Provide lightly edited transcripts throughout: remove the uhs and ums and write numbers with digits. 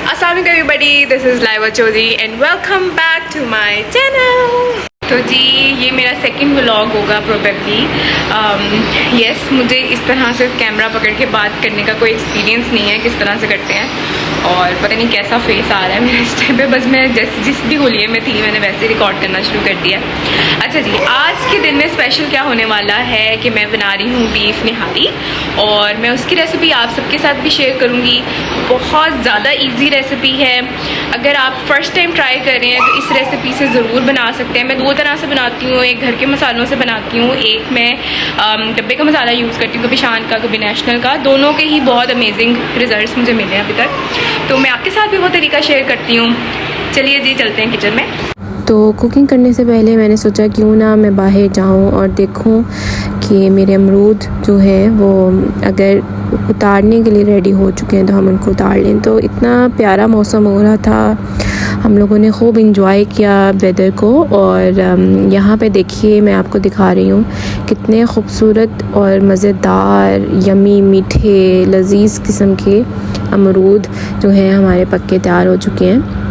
अस्सलाम वालेकुम everybody, this is Laiba Chaudhary and welcome back to my channel. तो जी ये मेरा सेकंड व्लॉग होगा प्रोबेबली। यस, मुझे इस तरह से कैमरा पकड़ के बात करने का कोई एक्सपीरियंस नहीं है किस तरह से करते हैं, और पता नहीं कैसा फेस आ रहा है मेरे इस टाइम पे। बस मैं जिस भी होलिये में थी मैंने वैसे रिकॉर्ड करना शुरू कर दिया। अच्छा जी, आज के दिन में स्पेशल क्या होने वाला है कि मैं बना रही हूँ बीफ निहारी, और मैं उसकी रेसिपी आप सबके साथ भी शेयर करूँगी। बहुत ज़्यादा इजी रेसिपी है, अगर आप फर्स्ट टाइम ट्राई कर रहे हैं तो इस रेसिपी से ज़रूर बना सकते हैं। मैं दो तरह से बनाती हूँ, एक घर के मसालों से बनाती हूँ, एक मैं डब्बे का मसाला यूज़ करती हूँ, कभी शान का कभी नेशनल का। दोनों के ही बहुत अमेजिंग रिजल्ट्स मुझे मिले हैं अभी तक, तो मैं आपके साथ भी वो तरीका शेयर करती हूँ। चलिए जी चलते हैं किचन में। तो कुकिंग करने से पहले मैंने सोचा क्यों ना मैं बाहर जाऊं और देखूं कि मेरे अमरूद जो हैं वो अगर उतारने के लिए रेडी हो चुके हैं तो हम उनको उतार लें। तो इतना प्यारा मौसम हो रहा था, हम लोगों ने खूब इंजॉय किया वेदर को। और यहाँ पे देखिए मैं आपको दिखा रही हूँ कितने खूबसूरत और मज़ेदार यमी मीठे लजीज़ किस्म के अमरूद जो हैं हमारे पक्के तैयार हो चुके हैं।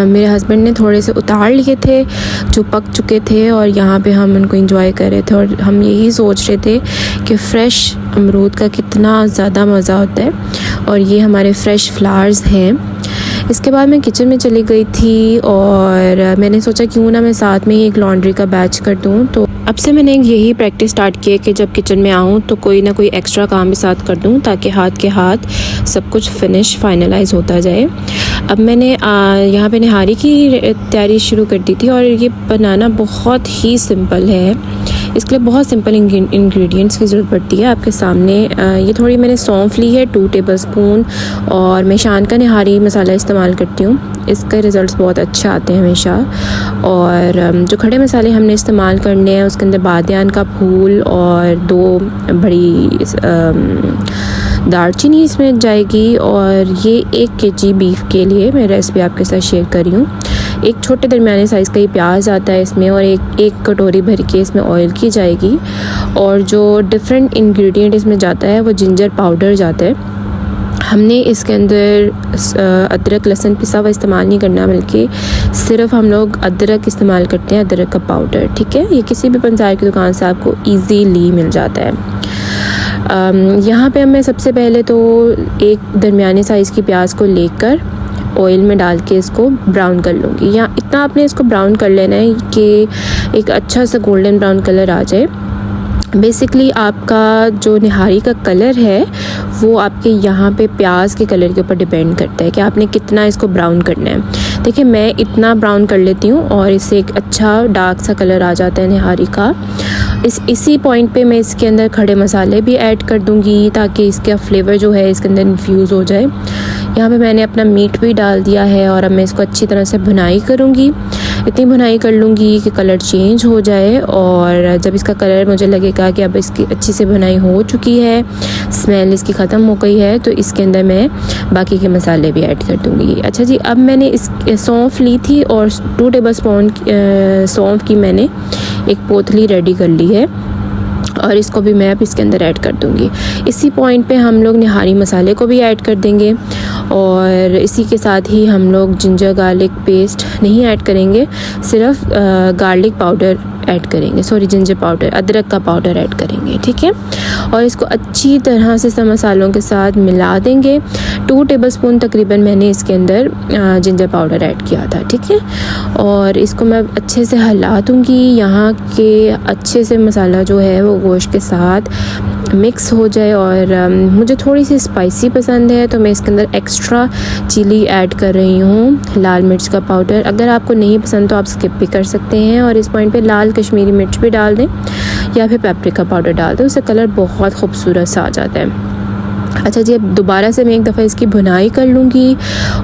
मेरे हस्बैंड ने थोड़े से उतार लिए थे जो पक चुके थे, और यहाँ पे हम उनको एंजॉय कर रहे थे। और हम यही सोच रहे थे कि फ़्रेश अमरूद का कितना ज़्यादा मज़ा होता है, और ये हमारे फ़्रेश फ्लावर्स हैं। इसके बाद मैं किचन में चली गई थी और मैंने सोचा क्यों ना मैं साथ में ही एक लॉन्ड्री का बैच कर दूँ। तो अब से मैंने यही प्रैक्टिस स्टार्ट की है कि जब किचन में आऊँ तो कोई ना कोई एक्स्ट्रा काम भी साथ कर दूँ, ताकि हाथ के हाथ सब कुछ फाइनलाइज होता जाए। अब मैंने यहाँ पे निहारी की तैयारी शुरू कर दी थी, और ये बनाना बहुत ही सिंपल है। इसके लिए बहुत सिंपल इंग्रेडिएंट्स की ज़रूरत पड़ती है। आपके सामने ये थोड़ी मैंने सौंफ ली है 2 टेबलस्पून, और मैं शान का निहारी मसाला इस्तेमाल करती हूँ, इसके रिज़ल्ट्स बहुत अच्छे आते हैं हमेशा। और जो खड़े मसाले हमने इस्तेमाल करने हैं उसके अंदर बादियान का फूल और 2 बड़ी दालचीनी इसमें जाएगी। और ये 1 kg बीफ के लिए मैं रेसिपी आपके साथ शेयर कर रही हूँ। एक छोटे दरमियाने साइज़ का ही प्याज आता है इसमें, और एक कटोरी भर के इसमें ऑयल की जाएगी। और जो डिफरेंट इंग्रेडिएंट इसमें जाता है वो जिंजर पाउडर जाता है। हमने इसके अंदर अदरक लहसुन पिसा हुआ इस्तेमाल नहीं करना, बल्कि सिर्फ हम लोग अदरक इस्तेमाल करते हैं, अदरक का पाउडर। ठीक है, ये किसी भी पंसार की दुकान से आपको ईज़ीली मिल जाता है। यहाँ पे मैं सबसे पहले तो एक दरमियाने साइज़ की प्याज को लेकर ऑयल में डाल के इसको ब्राउन कर लूँगी। या इतना आपने इसको ब्राउन कर लेना है कि एक अच्छा सा गोल्डन ब्राउन कलर आ जाए। बेसिकली आपका जो निहारी का कलर है वो आपके यहाँ पे प्याज के कलर के ऊपर डिपेंड करता है कि आपने कितना इसको ब्राउन करना है। देखिए मैं इतना ब्राउन कर लेती हूँ और इससे एक अच्छा डार्क सा कलर आ जाता है निहारी का। इसी पॉइंट पे मैं इसके अंदर खड़े मसाले भी ऐड कर दूँगी, ताकि इसका फ्लेवर जो है इसके अंदर इन्फ्यूज़ हो जाए। यहाँ पे मैंने अपना मीट भी डाल दिया है, और अब मैं इसको अच्छी तरह से भुनाई करूँगी। इतनी भुनाई कर लूँगी कि कलर चेंज हो जाए, और जब इसका कलर मुझे लगेगा कि अब इसकी अच्छी से भुनाई हो चुकी है, स्मेल इसकी ख़त्म हो गई है, तो इसके अंदर मैं बाकी के मसाले भी ऐड कर दूँगी। अच्छा जी, अब मैंने इस सौंफ ली थी और 2 टेबलस्पून सौंफ की मैंने एक पोतली रेडी कर ली है, और इसको भी मैं अब इसके अंदर ऐड कर दूँगी। इसी पॉइंट पे हम लोग निहारी मसाले को भी ऐड कर देंगे, और इसी के साथ ही हम लोग जिंजर गार्लिक पेस्ट नहीं ऐड करेंगे, सिर्फ गार्लिक पाउडर ऐड करेंगे, जिंजर पाउडर, अदरक का पाउडर ऐड करेंगे। ठीक है, और इसको अच्छी तरह से सब मसालों के साथ मिला देंगे। 2 टेबलस्पून तकरीबन मैंने इसके अंदर जिंजर पाउडर ऐड किया था। ठीक है, और इसको मैं अच्छे से हिला दूँगी, यहाँ के अच्छे से मसाला जो है वो गोश्त के साथ मिक्स हो जाए। और मुझे थोड़ी सी स्पाइसी पसंद है, तो मैं इसके अंदर एक्स्ट्रा चिली ऐड कर रही हूँ, लाल मिर्च का पाउडर। अगर आपको नहीं पसंद तो आप स्किप भी कर सकते हैं, और इस पॉइंट पे लाल कश्मीरी मिर्च भी डाल दें या फिर पेपरिका पाउडर डाल दें, उससे कलर बहुत खूबसूरत सा आ जाता है। अच्छा जी, अब दोबारा से मैं एक दफ़ा इसकी भुनाई कर लूँगी,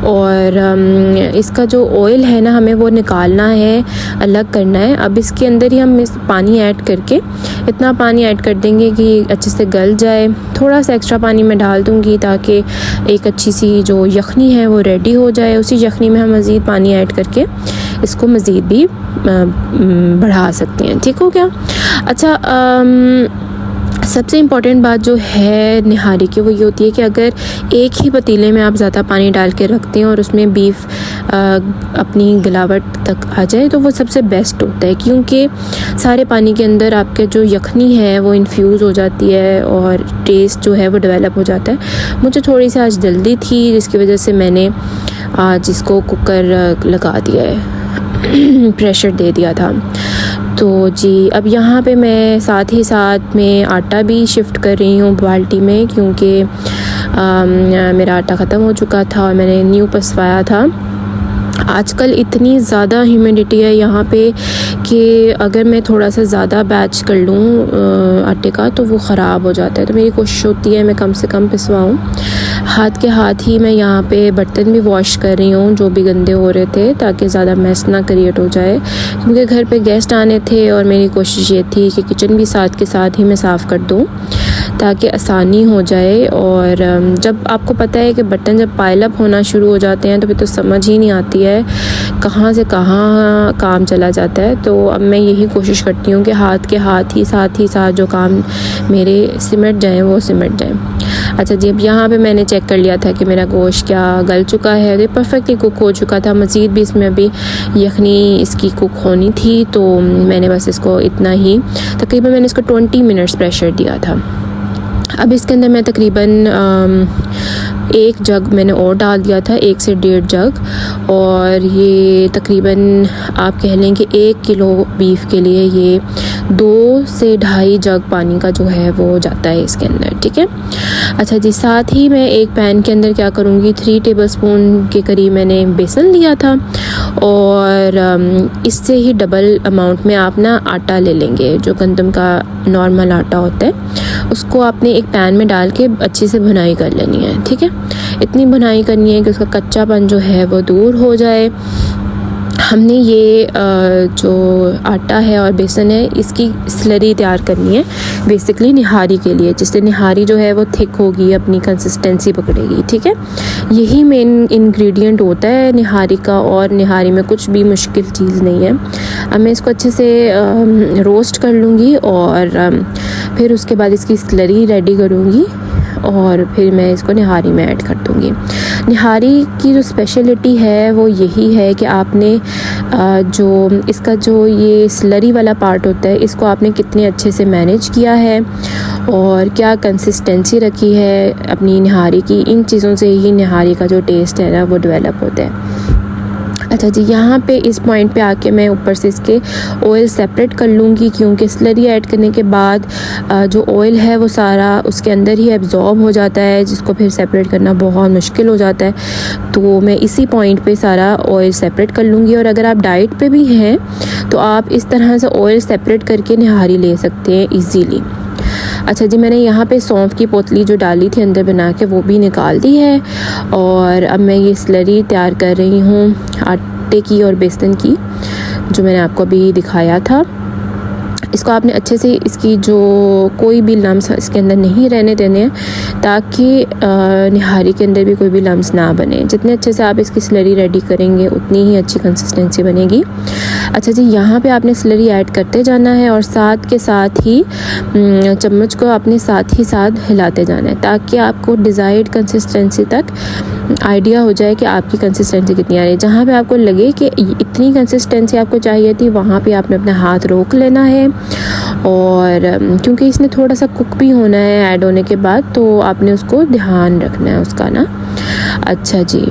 और इसका जो ऑयल है ना हमें वो निकालना है, अलग करना है। अब इसके अंदर ही हम पानी ऐड करके इतना पानी ऐड कर देंगे कि अच्छे से गल जाए। थोड़ा सा एक्स्ट्रा पानी मैं डाल दूँगी ताकि एक अच्छी सी जो यखनी है वो रेडी हो जाए। उसी यखनी में हम मज़ीद पानी ऐड करके इसको मज़ीद भी बढ़ा सकते हैं। ठीक हो गया। अच्छा, सबसे इम्पॉर्टेंट बात जो है निहारी की वो ये होती है कि अगर एक ही पतीले में आप ज़्यादा पानी डाल के रखते हैं और उसमें बीफ अपनी गलावट तक आ जाए तो वो सबसे बेस्ट होता है, क्योंकि सारे पानी के अंदर आपके जो यखनी है वो इन्फ्यूज़ हो जाती है और टेस्ट जो है वो डेवलप हो जाता है। मुझे थोड़ी सी आज जल्दी थी जिसकी वजह से मैंने आज इसको कुकर लगा दिया है, प्रेशर दे दिया था। तो जी अब यहाँ पे मैं साथ ही साथ में आटा भी शिफ्ट कर रही हूँ बाल्टी में, क्योंकि मेरा आटा ख़त्म हो चुका था और मैंने न्यू पसवाया था। आजकल इतनी ज़्यादा ह्यूमिडिटी है यहाँ पे कि अगर मैं थोड़ा सा ज़्यादा बैच कर लूँ आटे का तो वो ख़राब हो जाता है। तो मेरी कोशिश होती है मैं कम से कम पिसवाऊँ। हाथ के हाथ ही मैं यहाँ पे बर्तन भी वॉश कर रही हूँ जो भी गंदे हो रहे थे, ताकि ज़्यादा मैस ना क्रिएट हो जाए, क्योंकि घर पे गेस्ट आने थे और मेरी कोशिश ये थी कि किचन भी साथ के साथ ही मैं साफ़ कर दूँ ताकि आसानी हो जाए। और जब आपको पता है कि बर्तन जब पाइल अप होना शुरू हो जाते हैं तो फिर तो समझ ही नहीं आती है कहाँ से कहाँ काम चला जाता है। तो अब मैं यही कोशिश करती हूँ कि हाथ के हाथ ही साथ जो काम मेरे सिमट जाएं वो सिमट जाएं। अच्छा जी, अब यहाँ पे मैंने चेक कर लिया था कि मेरा गोश्त क्या गल चुका है, ये परफेक्टली कुक हो चुका था। मज़ीद भी इसमें अभी यखनी इसकी कुक होनी थी, तो मैंने बस इसको इतना ही तकरीबन मैंने इसको 20 मिनट्स प्रेशर दिया था। अब इसके अंदर मैं तकरीबन 1 जग मैंने और डाल दिया था, 1 से 1.5 जग, और ये तकरीबन आप कह लें कि 1 किलो बीफ के लिए ये 2 से 2.5 जग पानी का जो है वो जाता है इसके अंदर, ठीक है। अच्छा जी, साथ ही मैं एक पैन के अंदर क्या करूँगी, 3 टेबलस्पून के करीब मैंने बेसन लिया था और इससे ही डबल अमाउंट में आप ना आटा ले लेंगे, जो गंदम का नॉर्मल आटा होता है उसको आपने एक पैन में डाल के अच्छे से भुनाई कर लेनी है, ठीक है। इतनी भुनाई करनी है कि उसका कच्चापन जो है वो दूर हो जाए। हमने ये जो आटा है और बेसन है इसकी स्लरी तैयार करनी है बेसिकली निहारी के लिए, जिससे निहारी जो है वो थिक होगी, अपनी कंसिस्टेंसी पकड़ेगी, ठीक है। यही मेन इंग्रेडिएंट होता है निहारी का, और निहारी में कुछ भी मुश्किल चीज़ नहीं है। अब मैं इसको अच्छे से रोस्ट कर लूँगी और फिर उसके बाद इसकी स्लरी रेडी करूँगी और फिर मैं इसको निहारी में ऐड कर दूँगी। निहारी की जो स्पेशलिटी है वो यही है कि आपने जो इसका जो ये स्लरी वाला पार्ट होता है इसको आपने कितने अच्छे से मैनेज किया है और क्या कंसिस्टेंसी रखी है अपनी निहारी की। इन चीज़ों से ही निहारी का जो टेस्ट है ना वो डेवलप होता है। अच्छा जी, यहाँ पे इस पॉइंट पे आके मैं ऊपर से इसके ऑयल सेपरेट कर लूँगी, क्योंकि स्लरी ऐड करने के बाद जो ऑयल है वो सारा उसके अंदर ही एब्जॉर्ब हो जाता है, जिसको फिर सेपरेट करना बहुत मुश्किल हो जाता है। तो मैं इसी पॉइंट पे सारा ऑयल सेपरेट कर लूँगी। और अगर आप डाइट पे भी हैं तो आप इस तरह से ऑयल सेपरेट करके निहारी ले सकते हैं ईज़ीली। अच्छा जी, मैंने यहाँ पे सौंफ की पोतली जो डाली थी अंदर बना के वो भी निकाल दी है और अब मैं ये स्लरी तैयार कर रही हूँ आटे की और बेसन की, जो मैंने आपको अभी दिखाया था। इसको आपने अच्छे से इसकी जो कोई भी लम्स इसके अंदर नहीं रहने देने हैं, ताकि निहारी के अंदर भी कोई भी लम्स ना बने। जितने अच्छे से आप इसकी स्लरी रेडी करेंगे उतनी ही अच्छी कंसिस्टेंसी बनेगी। अच्छा जी, यहाँ पे आपने स्लरी ऐड करते जाना है और साथ के साथ ही चम्मच को आपने साथ ही साथ हिलाते जाना है, ताकि आपको डिज़ायर्ड कंसिस्टेंसी तक आइडिया हो जाए कि आपकी कंसिस्टेंसी कितनी आ रही है। जहाँ पे आपको लगे कि इतनी कंसिस्टेंसी आपको चाहिए थी वहाँ पे आपने अपना हाथ रोक लेना है। और क्योंकि इसने थोड़ा सा कुक भी होना है ऐड होने के बाद, तो आपने उसको ध्यान रखना है उसका ना। अच्छा जी,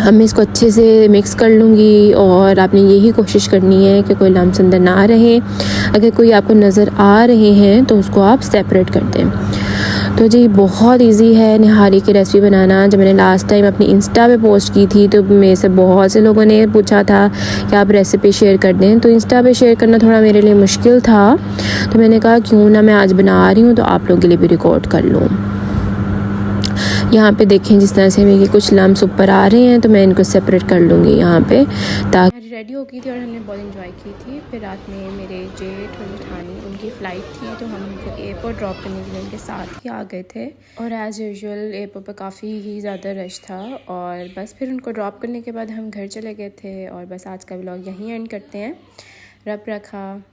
मैं इसको अच्छे से मिक्स कर लूँगी और आपने यही कोशिश करनी है कि कोई लम्स अंदर ना रहे। अगर कोई आपको नज़र आ रहे हैं तो उसको आप सेपरेट कर दें। तो जी बहुत इजी है निहारी की रेसिपी बनाना। जब मैंने लास्ट टाइम अपनी इंस्टा पे पोस्ट की थी तो मेरे से बहुत से लोगों ने पूछा था कि आप रेसिपी शेयर कर दें, तो इंस्टा पे शेयर करना थोड़ा मेरे लिए मुश्किल था, तो मैंने कहा क्यों ना मैं आज बना रही हूँ तो आप लोगों के लिए भी रिकॉर्ड कर लूँ। यहाँ पे देखें जिस तरह से मेरे कुछ लम्स ऊपर आ रहे हैं तो मैं इनको सेपरेट कर लूँगी यहाँ पे, ताकि रेडी हो गई थी और हमने बहुत इंजॉय की थी। फिर रात में मेरे जेठ और जेठानी उनकी फ़्लाइट थी तो हम उनको एयरपोर्ट ड्रॉप करने के लिए उनके साथ ही आ गए थे। और एज़ यूजुअल एयरपोर्ट पर काफ़ी ही ज़्यादा रश था और बस फिर उनको ड्रॉप करने के बाद हम घर चले गए थे। और बस आज का व्लॉग यहीं एंड करते हैं। रब रखा।